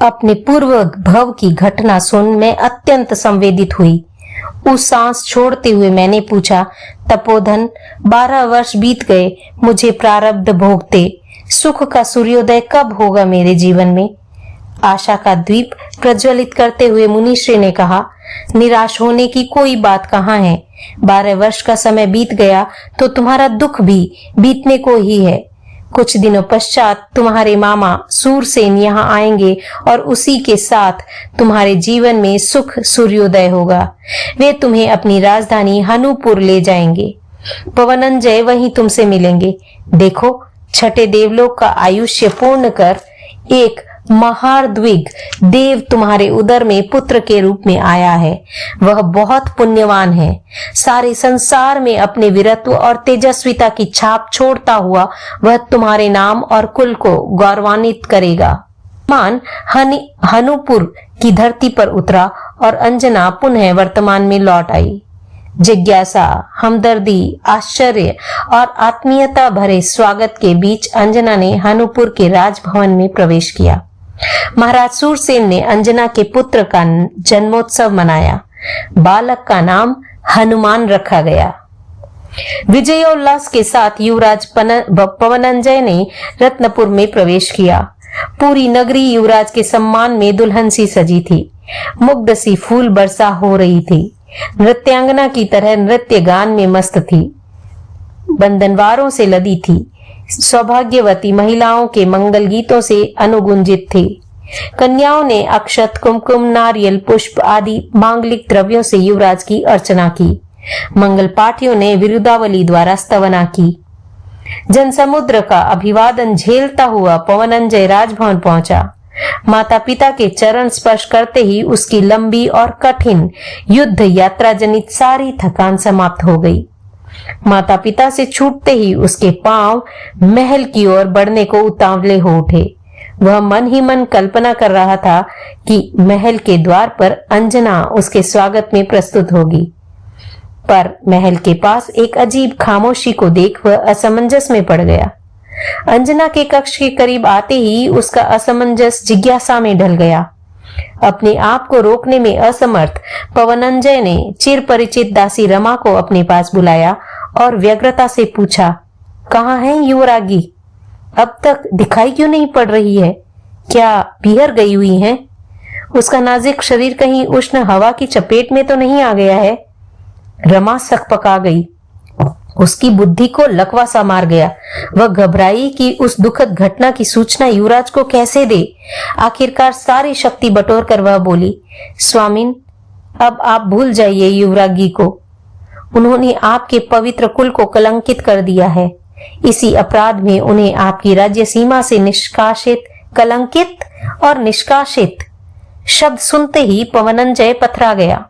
अपने पूर्व भव की घटना सुन मैं अत्यंत संवेदित हुई। उस सांस छोड़ते हुए मैंने पूछा, तपोधन, 12 वर्ष बीत गए मुझे प्रारब्ध भोगते, सुख का सूर्योदय कब होगा मेरे जीवन में? आशा का दीप प्रज्वलित करते हुए मुनिश्री ने कहा, निराश होने की कोई बात कहाँ है। 12 वर्ष का समय बीत गया तो तुम्हारा दुख भी बीतने को ही है। कुछ दिनों पश्चात तुम्हारे मामा सूरसेन यहाँ आएंगे और उसी के साथ तुम्हारे जीवन में सुख सूर्योदय होगा। वे तुम्हें अपनी राजधानी हनुपुर ले जाएंगे। पवनंजय वहीं तुमसे मिलेंगे। देखो, छठे देवलोक का आयुष्य पूर्ण कर एक महारद्विग देव तुम्हारे उदर में पुत्र के रूप में आया है। वह बहुत पुण्यवान है। सारे संसार में अपने वीरत्व और तेजस्विता की छाप छोड़ता हुआ वह तुम्हारे नाम और कुल को गौरवान्वित करेगा। मान हनुपुर की धरती पर उतरा और अंजना पुनः वर्तमान में लौट आई। जिज्ञासा, हमदर्दी, आश्चर्य और आत्मीयता भरे स्वागत के अंजना अंजना ने हनुपुर के राजभवन में प्रवेश किया। महाराज सूरसेन ने अंजना के पुत्र का जन्मोत्सव मनाया। बालक का नाम हनुमान रखा गया। विजयोल्लास के साथ युवराज पवनंजय ने रत्नपुर में प्रवेश किया। पूरी नगरी युवराज के सम्मान में दुल्हन सी सजी थी। मुग्ध सी फूल बरसा हो रही थी। नृत्यांगना की तरह नृत्य गान में मस्त थी। बंधनवारों से लदी थी। सौभाग्यवती महिलाओं के मंगल गीतों से अनुगुंजित थी। कन्याओं ने अक्षत, कुमकुम, नारियल, पुष्प आदि मांगलिक द्रव्यों से युवराज की अर्चना की। मंगल पाठियों ने विरुदावली द्वारा स्तवना की। जनसमुद्र का अभिवादन झेलता हुआ पवनंजय राजभवन पहुंचा। माता पिता के चरण स्पर्श करते ही उसकी लंबी और कठिन युद्ध यात्रा जनित सारी थकान समाप्त हो गई। माता पिता से छूटते ही उसके पांव महल की ओर बढ़ने को उतावले हो उठे। वह मन ही मन कल्पना कर रहा था कि महल के द्वार पर अंजना उसके स्वागत में प्रस्तुत होगी, पर महल के पास एक अजीब खामोशी को देख वह असमंजस में पड़ गया। अंजना के कक्ष के करीब आते ही उसका असमंजस जिज्ञासा में ढल गया। अपने आप को रोकने में असमर्थ पवनंजय ने चिर परिचित दासी रमा को अपने पास बुलाया और व्यग्रता से पूछा, कहाँ है युवरागी? अब तक दिखाई क्यों नहीं पड़ रही है? क्या बिहर गई हुई हैं? उसका नाजुक शरीर कहीं उष्ण हवा की चपेट में तो नहीं आ गया है? रमा सकपका गई। उसकी बुद्धि को लकवा सा मार गया। वह घबराई कि उस दुखद घटना की सूचना युवराज को कैसे दे। आखिरकार सारी शक्ति बटोर कर वह बोली, स्वामिन, अब आप भूल जाइए युवरागी को। उन्होंने आपके पवित्र कुल को कलंकित कर दिया है। इसी अपराध में उन्हें आपकी राज्य सीमा से निष्कासित, कलंकित और निष्कासित शब्द सुनते ही पवनंजय पथरा गया।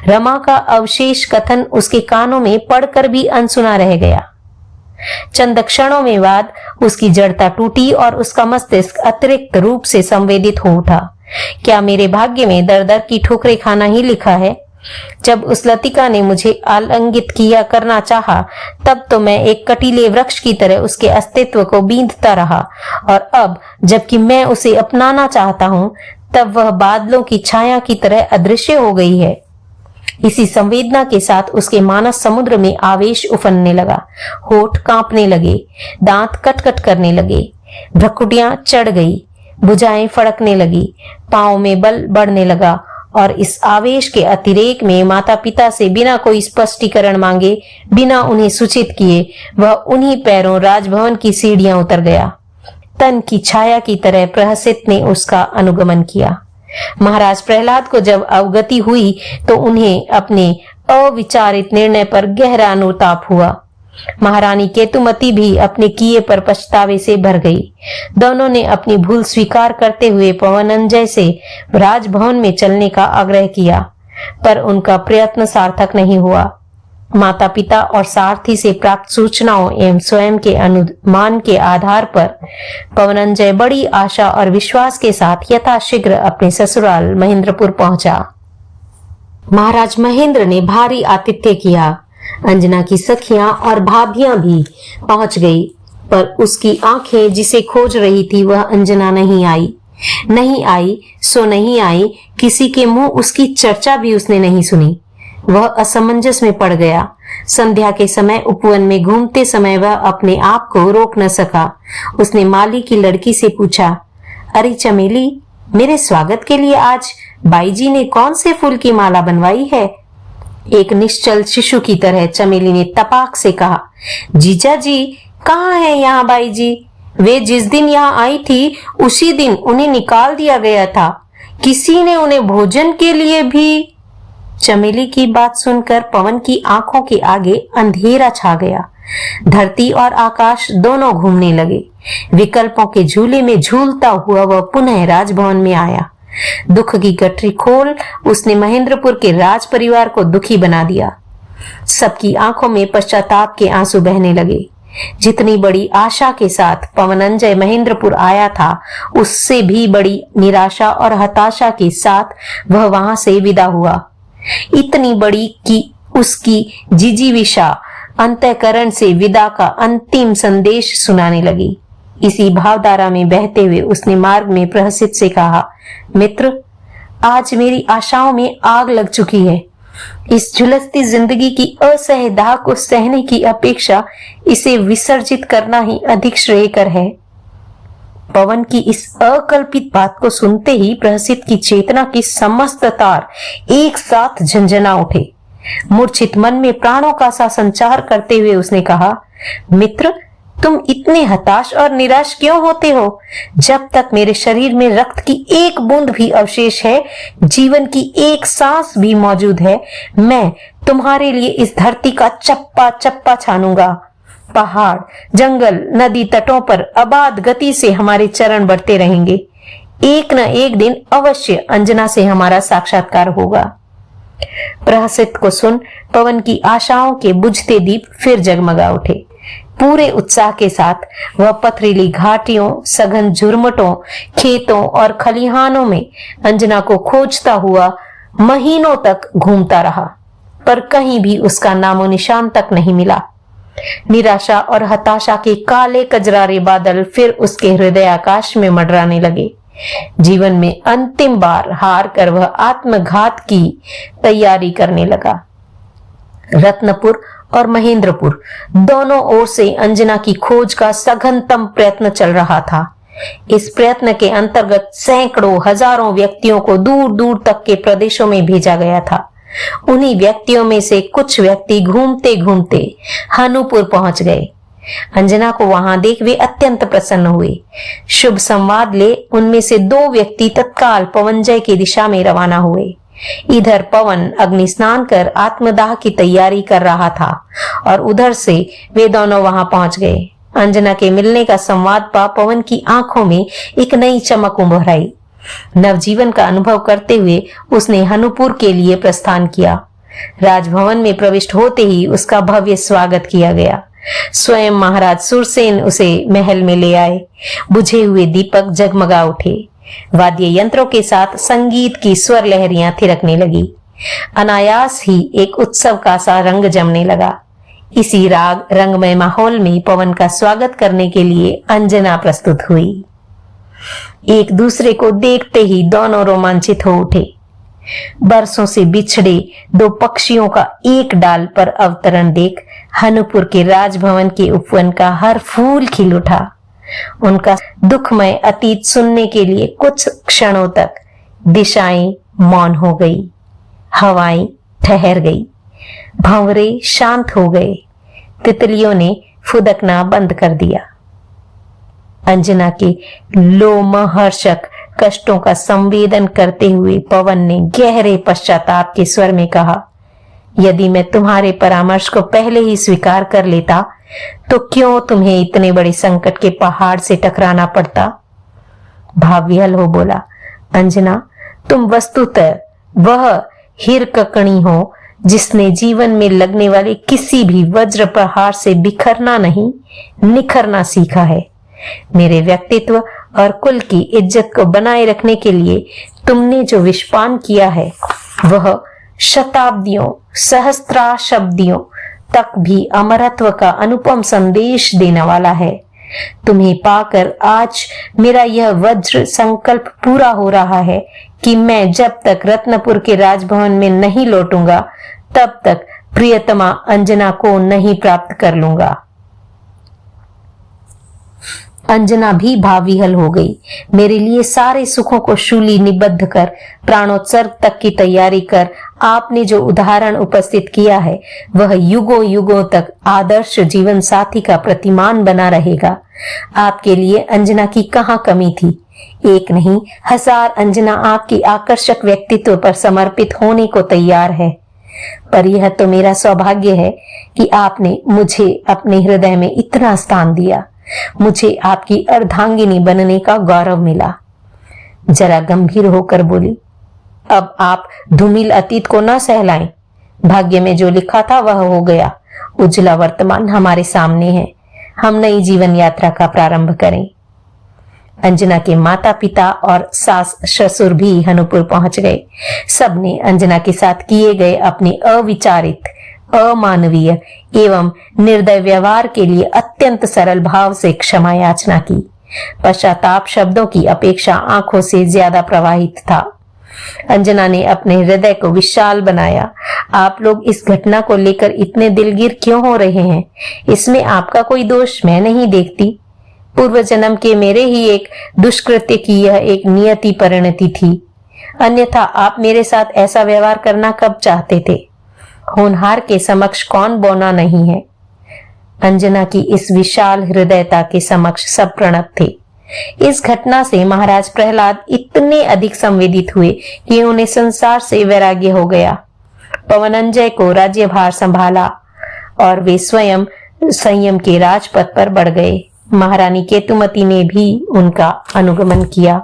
रमा का अवशेष कथन उसके कानों में पड़कर भी अनसुना रह गया। चंद क्षणों में बाद उसकी जड़ता टूटी और उसका मस्तिष्क अतिरिक्त रूप से संवेदित हो उठा। क्या मेरे भाग्य में दर दर की ठोकरें खाना ही लिखा है? जब उस लतिका ने मुझे आलिंगित किया करना चाहा, तब तो मैं एक कटीले वृक्ष की तरह उसके अस्तित्व को बींधता रहा, और अब जबकि मैं उसे अपनाना चाहता हूँ, तब वह बादलों की छाया की तरह अदृश्य हो गई है। इसी संवेदना के साथ उसके मानस समुद्र में आवेश उफनने लगा। होठ कांपने लगे, दांत कटकट करने लगे, भ्रुकुटियां चढ़ गई, भुजाएं फड़कने लगी, पांव में बल बढ़ने लगा, और इस आवेश के अतिरेक में माता पिता से बिना कोई स्पष्टीकरण मांगे, बिना उन्हें सूचित किए, वह उन्हीं पैरों राजभवन की सीढ़ियां उतर गया। तन की छाया की तरह प्रहसित ने उसका अनुगमन किया। महाराज प्रहलाद को जब अवगति हुई तो उन्हें अपने अविचारित निर्णय पर गहरा अनुताप हुआ। महारानी केतुमती भी अपने किए पर पछतावे से भर गई। दोनों ने अपनी भूल स्वीकार करते हुए पवनंजय से राजभवन में चलने का आग्रह किया, पर उनका प्रयत्न सार्थक नहीं हुआ। माता पिता और सारथी से प्राप्त सूचनाओं एवं स्वयं के अनुमान के आधार पर पवनंजय बड़ी आशा और विश्वास के साथ यथाशीघ्र अपने ससुराल महेंद्रपुर पहुंचा। महाराज महेंद्र ने भारी आतिथ्य किया। अंजना की सखियां और भाभियां भी पहुंच गई, पर उसकी आंखें जिसे खोज रही थी वह अंजना नहीं आई। नहीं आई सो नहीं आई, किसी के मुंह उसकी चर्चा भी उसने नहीं सुनी। वह असमंजस में पड़ गया। संध्या के समय उपवन में घूमते समय वह अपने आप को रोक न सका। उसने माली की लड़की से पूछा, अरे चमेली, मेरे स्वागत के लिए आज बाई जी ने कौन से फूल की माला बनवाई है? एक निश्चल शिशु की तरह चमेली ने तपाक से कहा, जीजा जी कहाँ है यहाँ बाई जी? वे जिस दिन यहाँ आई थी उसी दिन उन्हें निकाल दिया गया था। किसी ने उन्हें भोजन के लिए भी। चमेली की बात सुनकर पवन की आंखों के आगे अंधेरा छा गया। धरती और आकाश दोनों घूमने लगे। विकल्पों के झूले में झूलता हुआ वह पुनः राजभवन में आया। दुख की गठरी खोल उसने महेंद्रपुर के राज परिवार को दुखी बना दिया। सबकी आंखों में पश्चाताप के आंसू बहने लगे। जितनी बड़ी आशा के साथ पवनंजय महेंद्रपुर आया था, उससे भी बड़ी निराशा और हताशा के साथ वह वहां से विदा हुआ। इतनी बड़ी कि उसकी जिजीविषा अंतःकरण से विदा का अंतिम संदेश सुनाने लगी। इसी भावधारा में बहते हुए उसने मार्ग में प्रहसित से कहा, मित्र, आज मेरी आशाओं में आग लग चुकी है। इस झुलसती जिंदगी की असह्य दाह को सहने की अपेक्षा इसे विसर्जित करना ही अधिक श्रेयकर है। पवन की इस अकल्पित बात को सुनते ही प्रहसित की चेतना की समस्त तार एक साथ झंझना उठे। मूर्छित मन में प्राणों का सा संचार करते हुए उसने कहा, मित्र, तुम इतने हताश और निराश क्यों होते हो? जब तक मेरे शरीर में रक्त की एक बूंद भी अवशेष है, जीवन की एक सांस भी मौजूद है, मैं तुम्हारे लिए इस धरती का चप्पा चप्पा छानूंगा। पहाड़, जंगल, नदी तटों पर अबाध गति से हमारे चरण बढ़ते रहेंगे। एक न एक दिन अवश्य अंजना से हमारा साक्षात्कार होगा। प्रहसित को सुन पवन की आशाओं के बुझते दीप फिर जगमगा उठे। पूरे उत्साह के साथ वह पथरीली घाटियों, सघन झुरमुटों, खेतों और खलिहानों में अंजना को खोजता हुआ महीनों तक घूमता रहा, पर कहीं भी उसका नामो निशान तक नहीं मिला। निराशा और हताशा के काले कजरारे बादल फिर उसके हृदय आकाश में मंडराने लगे। जीवन में अंतिम बार हार कर वह आत्मघात की तैयारी करने लगा। रत्नपुर और महेंद्रपुर दोनों ओर से अंजना की खोज का सघनतम प्रयत्न चल रहा था। इस प्रयत्न के अंतर्गत सैकड़ों हजारों व्यक्तियों को दूर दूर तक के प्रदेशों में भेजा गया था। उन्हीं व्यक्तियों में से कुछ व्यक्ति घूमते घूमते हनुपुर पहुंच गए। अंजना को वहां देख वे अत्यंत प्रसन्न हुए। शुभ संवाद ले उनमें से 2 व्यक्ति तत्काल पवनजय की दिशा में रवाना हुए। इधर पवन अग्नि स्नान कर आत्मदाह की तैयारी कर रहा था और उधर से वे दोनों वहां पहुंच गए। अंजना के मिलने का संवाद पा पवन की आंखों में एक नई चमक उभर आई। नवजीवन का अनुभव करते हुए उसने हनुपुर के लिए प्रस्थान किया। राजभवन में प्रविष्ट होते ही उसका भव्य स्वागत किया गया। स्वयं महाराज सुरसेन उसे महल में ले आए। बुझे हुए दीपक जगमगा उठे। वाद्य यंत्रों के साथ संगीत की स्वर लहरियां थिरकने लगी। अनायास ही एक उत्सव का सा रंग जमने लगा। इसी राग रंगमय माहौल में पवन का स्वागत करने के लिए अंजना प्रस्तुत हुई। एक दूसरे को देखते ही दोनों रोमांचित हो उठे। बरसों से बिछड़े 2 पक्षियों का एक डाल पर अवतरण देख हनुपुर के राजभवन के उपवन का हर फूल खिल उठा। उनका दुखमय अतीत सुनने के लिए कुछ क्षणों तक दिशाएं मौन हो गई, हवाएं ठहर गई, भंवरे शांत हो गए, तितलियों ने फुदकना बंद कर दिया। अंजना के लोमहर्षक कष्टों का संवेदन करते हुए पवन ने गहरे पश्चाताप के स्वर में कहा, यदि मैं तुम्हारे परामर्श को पहले ही स्वीकार कर लेता तो क्यों तुम्हें इतने बड़े संकट के पहाड़ से टकराना पड़ता? भावविहल हो बोला, अंजना, तुम वस्तुतः वह हिरककणी हो जिसने जीवन में लगने वाले किसी भी वज्र प्रहार से बिखरना नहीं, निखरना सीखा है। मेरे व्यक्तित्व और कुल की इज्जत को बनाए रखने के लिए तुमने जो विषपान किया है वह शताब्दियों, सहस्त्राब्दियों तक भी अमरत्व का अनुपम संदेश देने वाला है। तुम्हें पाकर आज मेरा यह वज्र संकल्प पूरा हो रहा है कि मैं जब तक रत्नपुर के राजभवन में नहीं लौटूंगा तब तक प्रियतमा अंजना को नहीं प्राप्त कर लूंगा। अंजना भी भावविहल हो गई। मेरे लिए सारे सुखों को शूली निबद्ध कर प्राणोत्सर्ग तक की तैयारी कर आपने जो उदाहरण उपस्थित किया है वह युगों युगों तक आदर्श जीवन साथी का प्रतिमान बना रहेगा। आपके लिए अंजना की कहाँ कमी थी? एक नहीं 1000 अंजना आपकी आकर्षक व्यक्तित्व पर समर्पित होने को तैयार है। पर यह तो मेरा सौभाग्य है कि आपने मुझे अपने हृदय में इतना स्थान दिया। मुझे आपकी अर्धांगिनी बनने का गौरव मिला। जरा गंभीर होकर बोली, अब आप धूमिल अतीत को न सहलाएं। भाग्य में जो लिखा था वह हो गया। उज्ज्वला वर्तमान हमारे सामने है। हम नई जीवन यात्रा का प्रारंभ करें। अंजना के माता पिता और सास ससुर भी हनुपुर पहुंच गए। सबने अंजना के साथ किए गए अपने अविचारित, अमानवीय एवं निर्दय व्यवहार के लिए अत्यंत सरल भाव से क्षमा याचना की। पश्चाताप शब्दों की अपेक्षा आंखों से ज्यादा प्रवाहित था। अंजना ने अपने हृदय को विशाल बनाया। आप लोग इस घटना को लेकर इतने दिलगीर क्यों हो रहे हैं? इसमें आपका कोई दोष मैं नहीं देखती। पूर्व जन्म के मेरे ही एक दुष्कृत्य की यह एक नियति परिणति थी। अन्यथा आप मेरे साथ ऐसा व्यवहार करना कब चाहते थे? होनहार के समक्ष कौन बौना नहीं है? अंजना की इस विशाल हृदयता के समक्ष सब प्रणत थे। इस घटना से महाराज प्रहलाद इतने अधिक संवेदित हुए कि उन्हें संसार से वैराग्य हो गया। पवनंजय को राज्यभार संभाला और वे स्वयं संयम के राजपथ पर बढ़ गए। महारानी केतुमती ने भी उनका अनुगमन किया।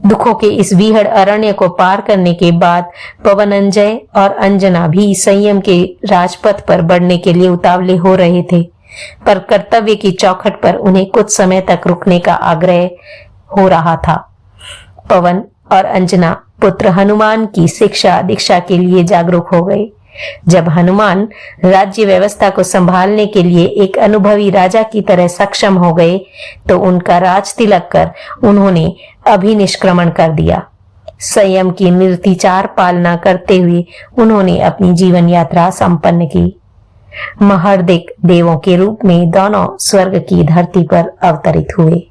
दुखों के इस विहड़ अरण्य को पार करने के बाद पवनंजय और अंजना भी संयम के राजपथ पर बढ़ने के लिए उतावले हो रहे थे, पर कर्तव्य की चौखट पर उन्हें कुछ समय तक रुकने का आग्रह हो रहा था। पवन और अंजना पुत्र हनुमान की शिक्षा दीक्षा के लिए जागरूक हो गए। जब हनुमान राज्य व्यवस्था को संभालने के लिए एक अनुभवी राजा की तरह सक्षम हो गए तो उनका राज तिलक कर उन्होंने अभिनिष्क्रमण कर दिया। संयम की निर्विचार पालना करते हुए उन्होंने अपनी जीवन यात्रा संपन्न की। महर्दिक देवों के रूप में दोनों स्वर्ग की धरती पर अवतरित हुए।